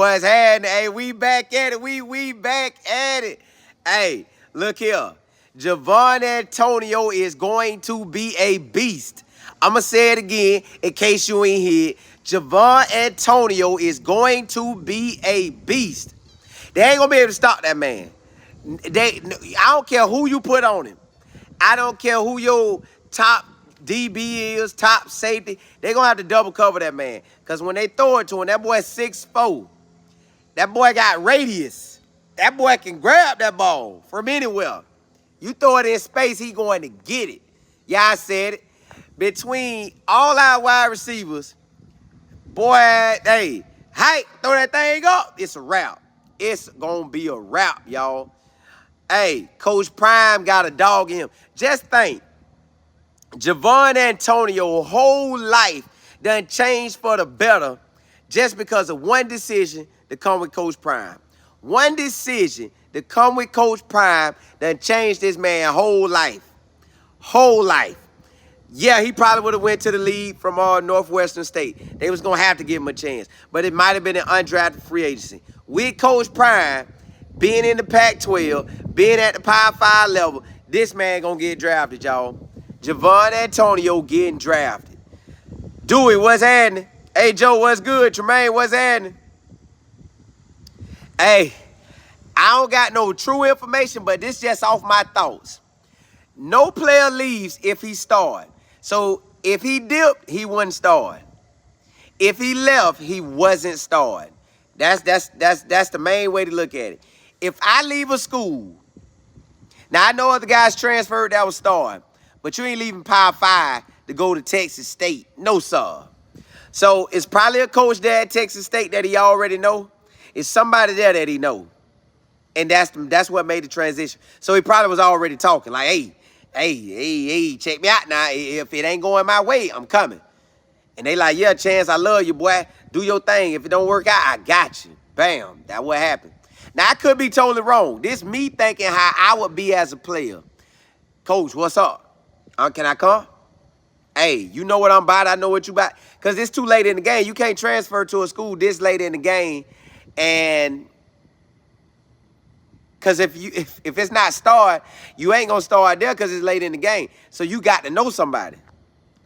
what's happening? Hey, we back at it. We back at it. Hey, look here. Javon Antonio is going to be a beast. I'm going to say it again in case you ain't hear it. Javon Antonio is going to be a beast. They ain't going to be able to stop that man. I don't care who you put on him. I don't care who your top DB is, top safety. They're going to have to double cover that man. Because when they throw it to him, that boy 6'4". That boy got radius. That boy can grab that ball from anywhere. You throw it in space, he going to get it. Yeah, I said it. Between all our wide receivers, boy, hey, throw that thing up, it's a wrap. It's going to be a wrap, y'all. Hey, Coach Prime got a dog in him. Just think, Javon Antonio's whole life done changed for the better just because of one decision to come with Coach Prime. One decision to come with Coach Prime done changed this man's whole life. Whole life. Yeah, he probably would have went to the league from Northwestern State. They was going to have to give him a chance. But it might have been an undrafted free agency. With Coach Prime being in the Pac-12, being at the Power 5 level, this man going to get drafted, y'all. Javon Antonio getting drafted. Dewey, what's happening? Hey, Joe, what's good? Tremaine, what's happening? Hey, I don't got no true information, but this just off my thoughts. No player leaves if he started. So if he dipped, he wouldn't start. If he left, he wasn't starting. That's the main way to look at it. If I leave a school, now I know other guys transferred that was starting, but you ain't leaving Power 5 to go to Texas State. No, sir. So it's probably a coach there at Texas State that he already know. It's somebody there that he know. And that's what made the transition. So he probably was already talking like, hey, check me out now. If it ain't going my way, I'm coming. And they like, yeah, Chance, I love you, boy. Do your thing. If it don't work out, I got you. Bam. That's what happened. Now, I could be totally wrong. This me thinking how I would be as a player. Coach, what's up? Can I come? Hey, you know what I'm about. I know what you about. Because it's too late in the game. You can't transfer to a school this late in the game. And because if it's not started, you ain't going to start there because it's late in the game. So you got to know somebody.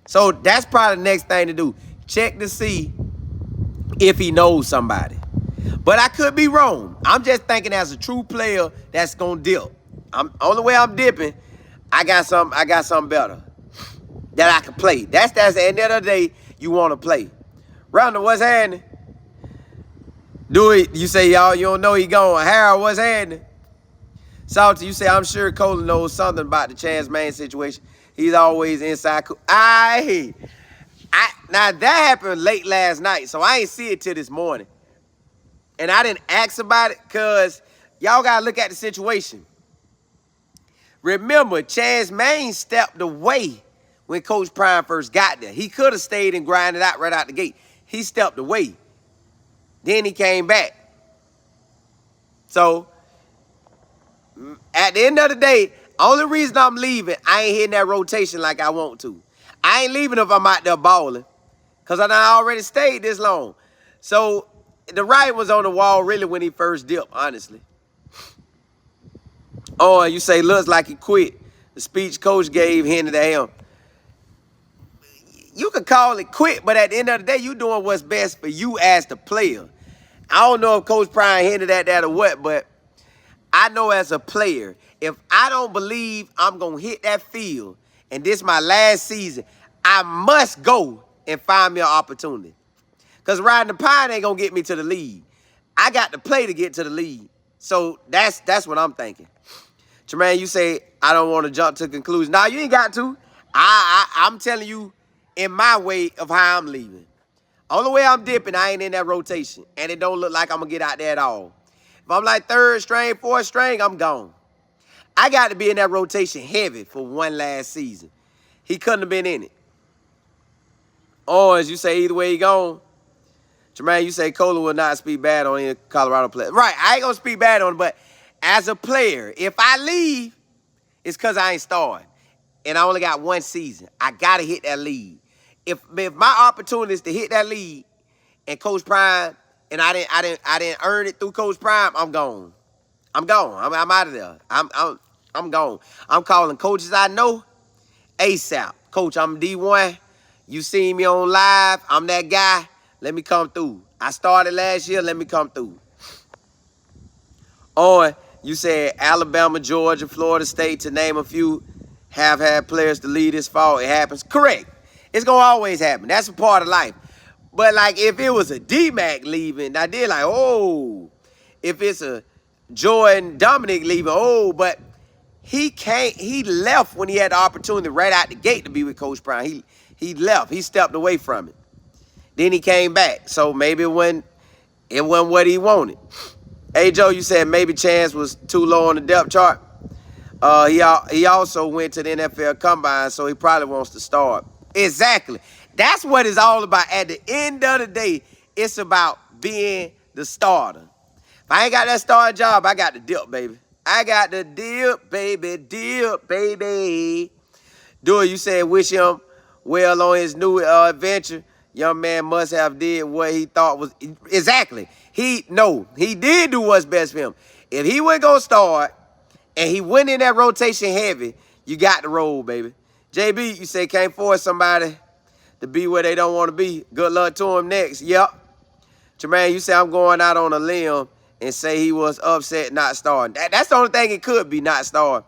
So that's probably the next thing to do. Check to see if he knows somebody. But I could be wrong. I'm just thinking as a true player that's going to dip. Only way I'm dipping, I got something better that I can play. That's at the end of the day, you want to play. Ronda, what's happening? Do it. You say, y'all, you don't know he going. Harold, what's happening? Salty, you say, I'm sure Colin knows something about the Chance Main situation. He's always inside. Now, that happened late last night, so I ain't see it till this morning. And I didn't ask about it because y'all got to look at the situation. Remember, Chance Main stepped away when Coach Prime first got there. He could have stayed and grinded out right out the gate. He stepped away. Then he came back. So, at the end of the day, only reason I'm leaving, I ain't hitting that rotation like I want to. I ain't leaving if I'm out there balling because I done already stayed this long. So, the writing was on the wall really when he first dipped, honestly. Oh, and you say, looks like he quit. The speech coach gave hinted at him. You could call it quit, but at the end of the day, you doing what's best for you as the player. I don't know if Coach Prime hinted at that or what, but I know as a player, if I don't believe I'm going to hit that field and this is my last season, I must go and find me an opportunity. Because riding the pine ain't going to get me to the league. I got to play to get to the league. So that's what I'm thinking. Tremaine, you say, I don't want to jump to conclusions. No, you ain't got to. I'm telling you in my way of how I'm leaving. Only way I'm dipping, I ain't in that rotation. And it don't look like I'm going to get out there at all. If I'm like third string, fourth string, I'm gone. I got to be in that rotation heavy for one last season. He couldn't have been in it. Or as you say, either way he gone. Jermaine, you say Cola will not speak bad on any Colorado player. Right, I ain't going to speak bad on him, but as a player, if I leave, it's because I ain't starting. And I only got one season. I got to hit that lead. If my opportunity is to hit that lead and Coach Prime and I didn't earn it through Coach Prime, I'm gone. I'm gone. I'm out of there. I'm gone. I'm calling coaches I know ASAP. Coach, I'm D1. You seen me on live. I'm that guy. Let me come through. I started last year. Let me come through. Or you said Alabama, Georgia, Florida State, to name a few, have had players to leave this fall. It happens. Correct. It's going to always happen. That's a part of life. But, like, if it was a D-Mac leaving, I did like, oh. If it's a Jordan Dominic leaving, oh. But he left when he had the opportunity right out the gate to be with Coach Brown. He left. He stepped away from it. Then he came back. So maybe it wasn't what he wanted. Hey, Joe, you said maybe Chance was too low on the depth chart. He also went to the NFL Combine, so he probably wants to start. Exactly. That's what it's all about. At the end of the day, it's about being the starter. If I ain't got that starter job, I got the dip, baby. I got the dip, baby, dip, baby. Do it, you said wish him well on his new adventure. Young man must have did what he thought was exactly. He did do what's best for him. If he wasn't gonna start and he went in that rotation heavy, you got the roll, baby. JB, you say can't force somebody to be where they don't want to be. Good luck to him next. Yep. Jermaine, you say I'm going out on a limb and say he was upset not starting. That's the only thing it could be, not starting.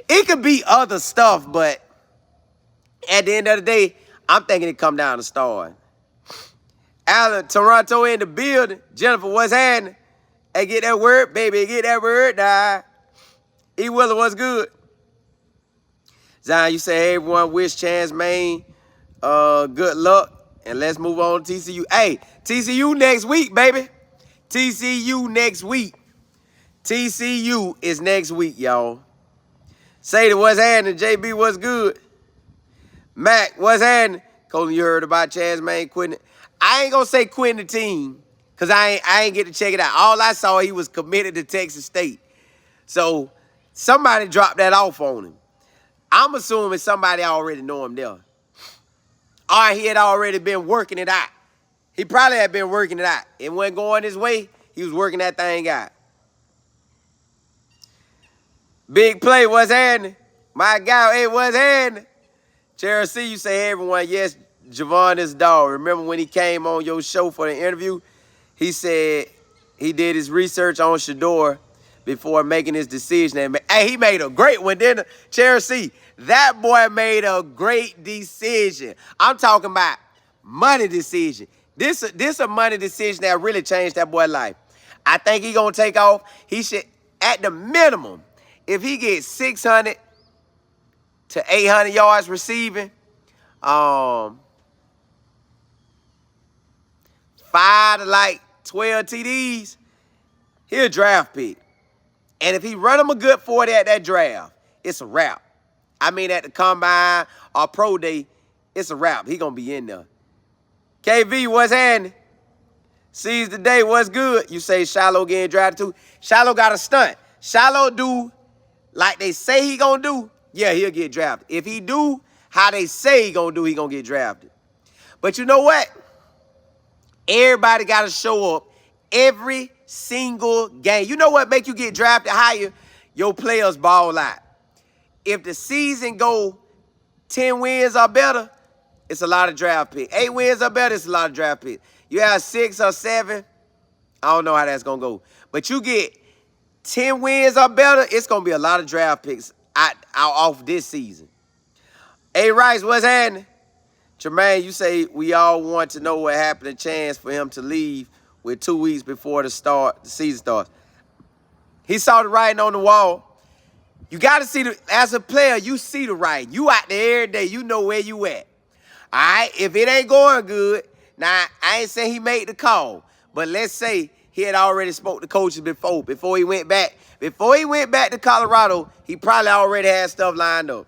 It could be other stuff, but at the end of the day, I'm thinking it come down to starting. Alan, Toronto in the building. Jennifer, what's happening? Hey, get that word, baby. Get that word. Nah. E. Willer, what's good? Zion, you say, hey, everyone, wish Chance Maine good luck. And let's move on to TCU. Hey, TCU next week, baby. TCU next week. TCU is next week, y'all. Say what's happening? JB, what's good? Mac, what's happening? Colin, you heard about Chance Maine quitting. I ain't gonna say quitting the team, because I ain't get to check it out. All I saw, he was committed to Texas State. So somebody dropped that off on him. I'm assuming somebody already know him there. Or he had already been working it out. He probably had been working it out. It wasn't going his way. He was working that thing out. Big play, what's happening? My guy, hey, what's happening? Chelsea, you say, hey, everyone, yes, Javon is dog. Remember when he came on your show for the interview? He said he did his research on Shador before making his decision. And hey, he made a great one, didn't he? Chelsea, that boy made a great decision. I'm talking about money decision. This a money decision that really changed that boy's life. I think he's going to take off. He should, at the minimum, if he gets 600 to 800 yards receiving, 5 to like 12 TDs, he'll a draft pick. And if he run him a good 40 at that draft, it's a wrap. I mean, at the combine or pro day, it's a wrap. He going to be in there. KV, what's happening? Seize the day, what's good? You say Shiloh getting drafted too. Shiloh got a stunt. Shiloh do like they say he going to do, yeah, he'll get drafted. If he do how they say he going to do, he going to get drafted. But you know what? Everybody got to show up every single game. You know what make you get drafted higher? Your players ball out. If the season go 10 wins or better, it's a lot of draft picks. 8 wins or better, it's a lot of draft picks. You have 6 or 7, I don't know how that's going to go. But you get 10 wins or better, it's going to be a lot of draft picks out off this season. Hey, Rice, what's happening? Jermaine, you say we all want to know what happened to Chance for him to leave with 2 weeks before the season starts. He saw the writing on the wall. You got to see as a player, you see the writing. You out there every day. You know where you at. All right? If it ain't going good, now, I ain't saying he made the call, but let's say he had already spoke to coaches before he went back. Before he went back to Colorado, he probably already had stuff lined up.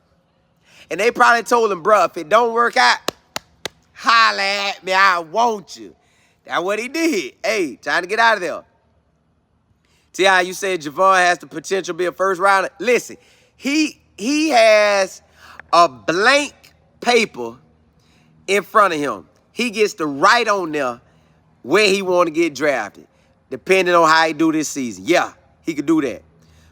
And they probably told him, bro, if it don't work out, holla at me, I want you. That's what he did. Hey, trying to get out of there. T.I., you said Javon has the potential to be a first rounder. Listen, he has a blank paper in front of him. He gets to write on there where he want to get drafted, depending on how he do this season. Yeah, he could do that.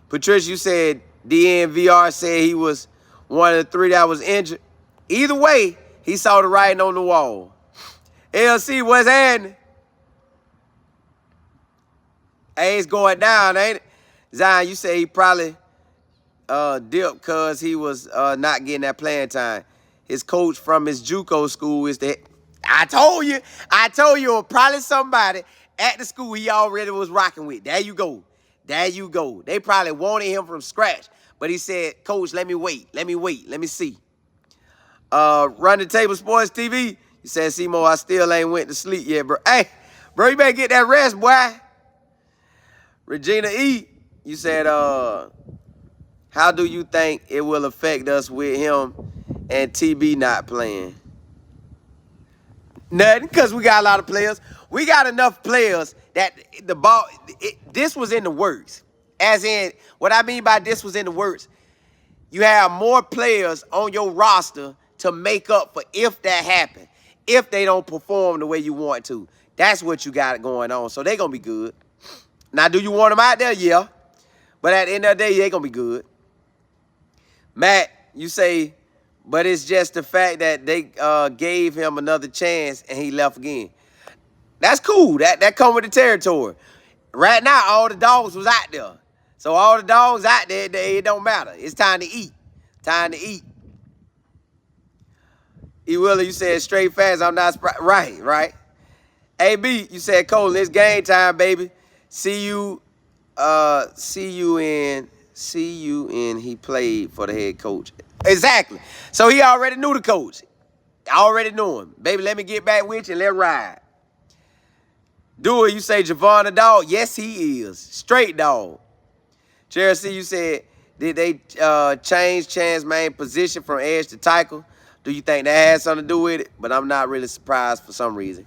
Patricia, you said DNVR said he was one of the 3 that was injured. Either way, he saw the writing on the wall. LC, what's happening? Hey, it's going down, ain't it? Zion, you say he probably dipped because he was not getting that playing time. His coach from his JUCO school is the... I told you, probably somebody at the school he already was rocking with. There you go. They probably wanted him from scratch. But he said, Coach, let me wait, let me see. Run the Table Sports TV, he said, Seymour, I still ain't went to sleep yet, bro. Hey, bro, you better get that rest, boy. Regina E., you said, how do you think it will affect us with him and TB not playing? Nothing, because we got a lot of players. We got enough players that the ball, this was in the works. As in, what I mean by this was in the works, you have more players on your roster to make up for if that happened, if they don't perform the way you want to. That's what you got going on. So they're going to be good. Now, do you want them out there? Yeah. But at the end of the day, they're going to be good. Matt, you say, but it's just the fact that they gave him another chance and he left again. That's cool. That come with the territory. Right now, all the dogs was out there. So all the dogs out there, it don't matter. It's time to eat. E. Willer, you said straight fast. I'm not surprised. Right. AB, you said, Cole, it's game time, baby. See you in he played for the head coach. Exactly. So he already knew the coach. I already knew him. Baby, let me get back with you and let's ride. Do it, you say Javon a dog? Yes, he is. Straight dog. Chelsea, you said, did they change Chan's main position from edge to tackle? Do you think that had something to do with it? But I'm not really surprised for some reason.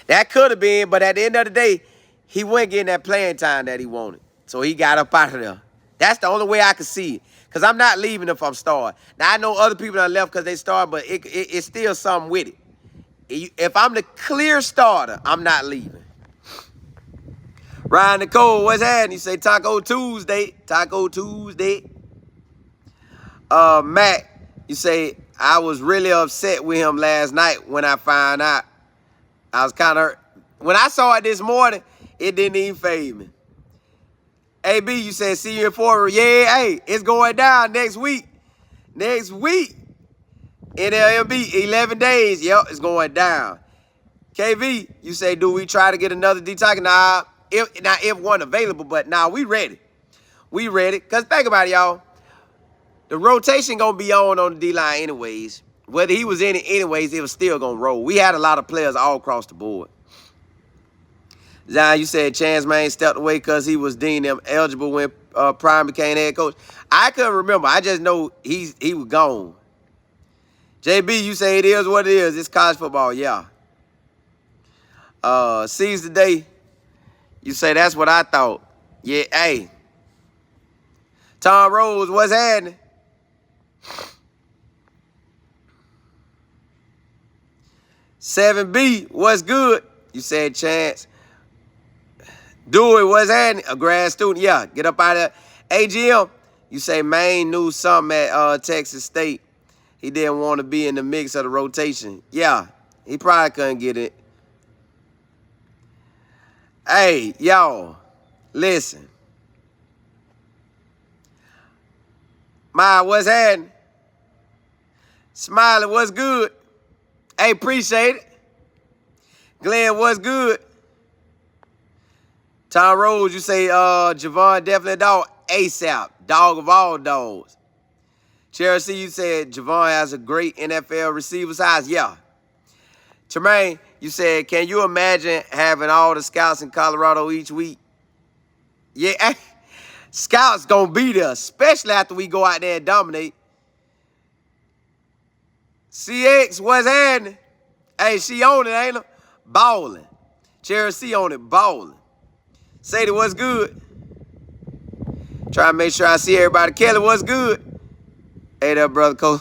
That could have been, but at the end of the day, he wasn't getting that playing time that he wanted. So he got up out of there. That's the only way I could see it. Because I'm not leaving if I'm starting. Now, I know other people that left because they started, but it's still something with it. If I'm the clear starter, I'm not leaving. Ryan Nicole, what's happening? You say Taco Tuesday. Matt, you say, I was really upset with him last night when I found out. I was kind of hurt. When I saw it this morning, it didn't even fade me. AB, you said see you in Florida. Yeah, hey, it's going down next week. NLMB, 11 days. Yep, it's going down. KV, you say, do we try to get another D-tackle? Nah, if one available, but nah, we ready. Because think about it, y'all. The rotation going to be on the D-line anyways. Whether he was in it anyways, it was still going to roll. We had a lot of players all across the board. Zion, you said Chance Main stepped away because he was deemed eligible when Prime became head coach. I couldn't remember. I just know he was gone. JB, you say it is what it is. It's college football, yeah. Seize the day. You say that's what I thought. Yeah, hey. Tom Rose, what's happening? $7B, what's good? You said Chance. Do it, what's happening? A grad student, yeah, get up out of there. AGM, you say Maine knew something at Texas State. He didn't want to be in the mix of the rotation. Yeah, he probably couldn't get it. Hey, y'all, listen. Ma, what's happening? Smiley, what's good? Hey, appreciate it. Glenn, what's good? Tom Rose, you say Javon definitely a dog. ASAP, dog of all dogs. Chelsea, you said Javon has a great NFL receiver size. Yeah. Tremaine, you said, can you imagine having all the scouts in Colorado each week? Yeah, scouts going to be there, especially after we go out there and dominate. CX, what's happening? Hey, she on it, ain't her? Balling. Chelsea on it, balling. Sadie, what's good? Try to make sure I see everybody. Kelly, what's good? Hey there, brother Cole.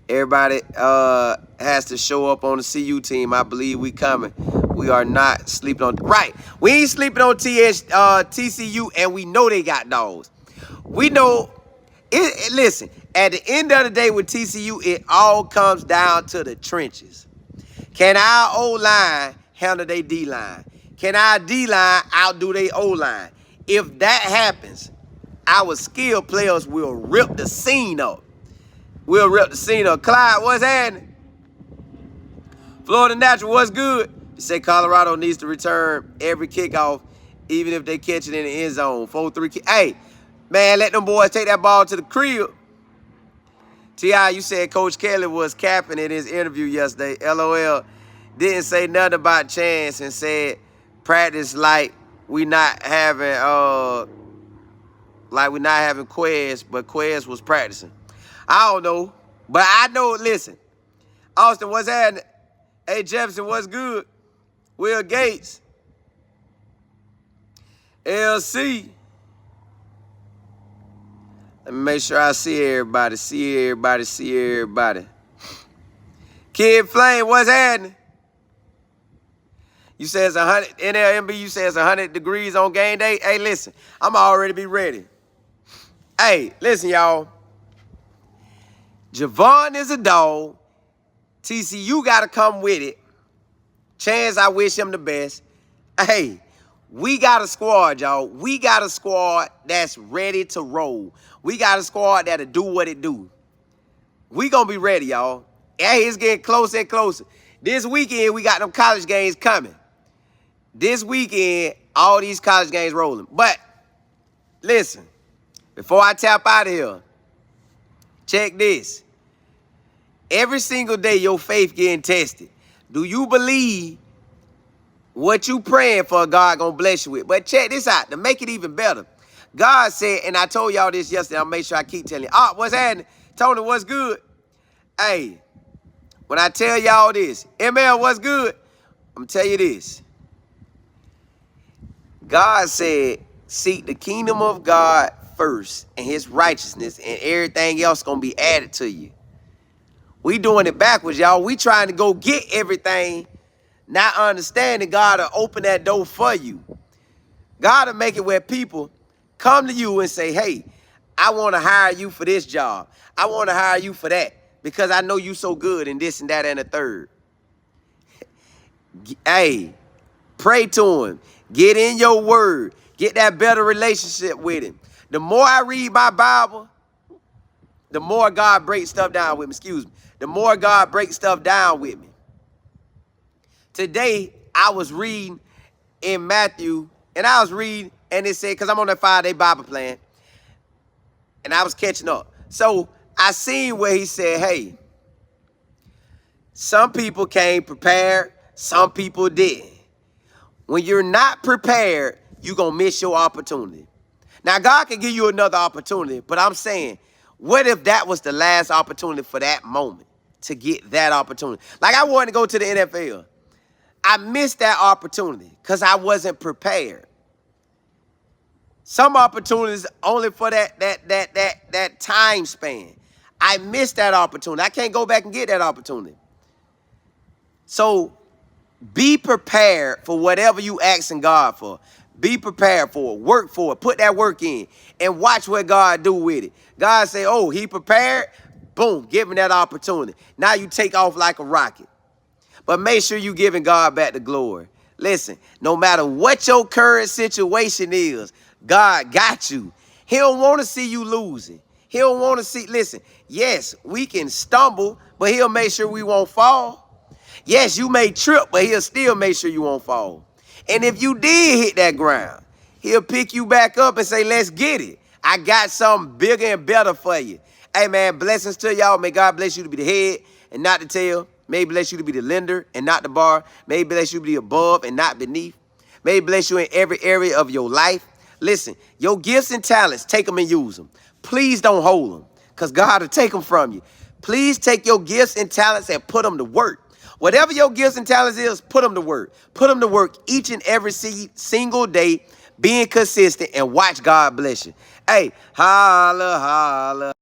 Everybody has to show up on the CU team. I believe we coming. We are not sleeping on. Right. We ain't sleeping on TCU, and we know they got dogs. We know. Listen, at the end of the day with TCU, it all comes down to the trenches. Can our O-line handle their D-line? Can our D-line outdo their O-line? If that happens, our skilled players will rip the scene up. We'll rip the scene up. Clyde, what's happening? Florida Natural, what's good? You say Colorado needs to return every kickoff, even if they catch it in the end zone. 4-3. Hey, man, let them boys take that ball to the crib. T.I., you said Coach Kelly was capping in his interview yesterday. LOL. Didn't say nothing about chance and said practice like we not having Quez, but Quez was practicing. I don't know. But I know, listen. Austin, what's happening? Hey, Jefferson, what's good? Will Gates. LC. Let me make sure I see everybody. See everybody. Kid Flame, what's happening? You say it's 100, NLMB, you say it's 100 degrees on game day. Hey, listen, I'm already be ready. Hey, listen, y'all. Javon is a dog. TCU got to come with it. Chance, I wish him the best. Hey, we got a squad, y'all. We got a squad that's ready to roll. We got a squad that'll do what it do. We gonna be ready, y'all. Hey, it's getting closer and closer. This weekend, we got them college games coming. This weekend, all these college games rolling. But, listen, before I tap out of here, check this. Every single day, your faith getting tested. Do you believe what you praying for God gonna bless you with? But check this out, to make it even better. God said, and I told y'all this yesterday, I'll make sure I keep telling you. What's happening? Tony, what's good? Hey, when I tell y'all this, ML, what's good? I'm gonna tell you this. God said, seek the kingdom of God first and his righteousness, and everything else gonna be added to you. We doing it backwards, y'all. We trying to go get everything, not understanding God will open that door for you. God will make it where people come to you and say, hey, I want to hire you for this job. I want to hire you for that because I know you so good in this and that and the third. Hey, pray to him. Get in your word. Get that better relationship with him. The more I read my Bible, the more God breaks stuff down with me. Excuse me. The more God breaks stuff down with me. Today, I was reading in Matthew, and I was reading, and it said, because I'm on that 5-day Bible plan, and I was catching up. So I seen where he said, hey, some people came prepared, some people didn't. When you're not prepared, you're going to miss your opportunity. Now, God can give you another opportunity, but I'm saying, what if that was the last opportunity for that moment to get that opportunity? Like I wanted to go to the NFL. I missed that opportunity because I wasn't prepared. Some opportunities only for that time span. I missed that opportunity. I can't go back and get that opportunity. So be prepared for whatever you asking God for. Be prepared for it. Work for it. Put that work in and watch what God do with it. God say, oh, he prepared. Boom, give him that opportunity. Now you take off like a rocket. But make sure you giving God back the glory. Listen, no matter what your current situation is, God got you. He don't want to see you losing. He don't want to see, listen, yes, we can stumble, but he'll make sure we won't fall. Yes, you may trip, but he'll still make sure you won't fall. And if you did hit that ground, he'll pick you back up and say, let's get it. I got something bigger and better for you. Hey, man, blessings to y'all. May God bless you to be the head and not the tail. May he bless you to be the lender and not the bar. May he bless you to be above and not beneath. May he bless you in every area of your life. Listen, your gifts and talents, take them and use them. Please don't hold them because God will take them from you. Please take your gifts and talents and put them to work. Whatever your gifts and talents is, put them to work. Put them to work each and every single day, being consistent, and watch God bless you. Hey, holla, holla.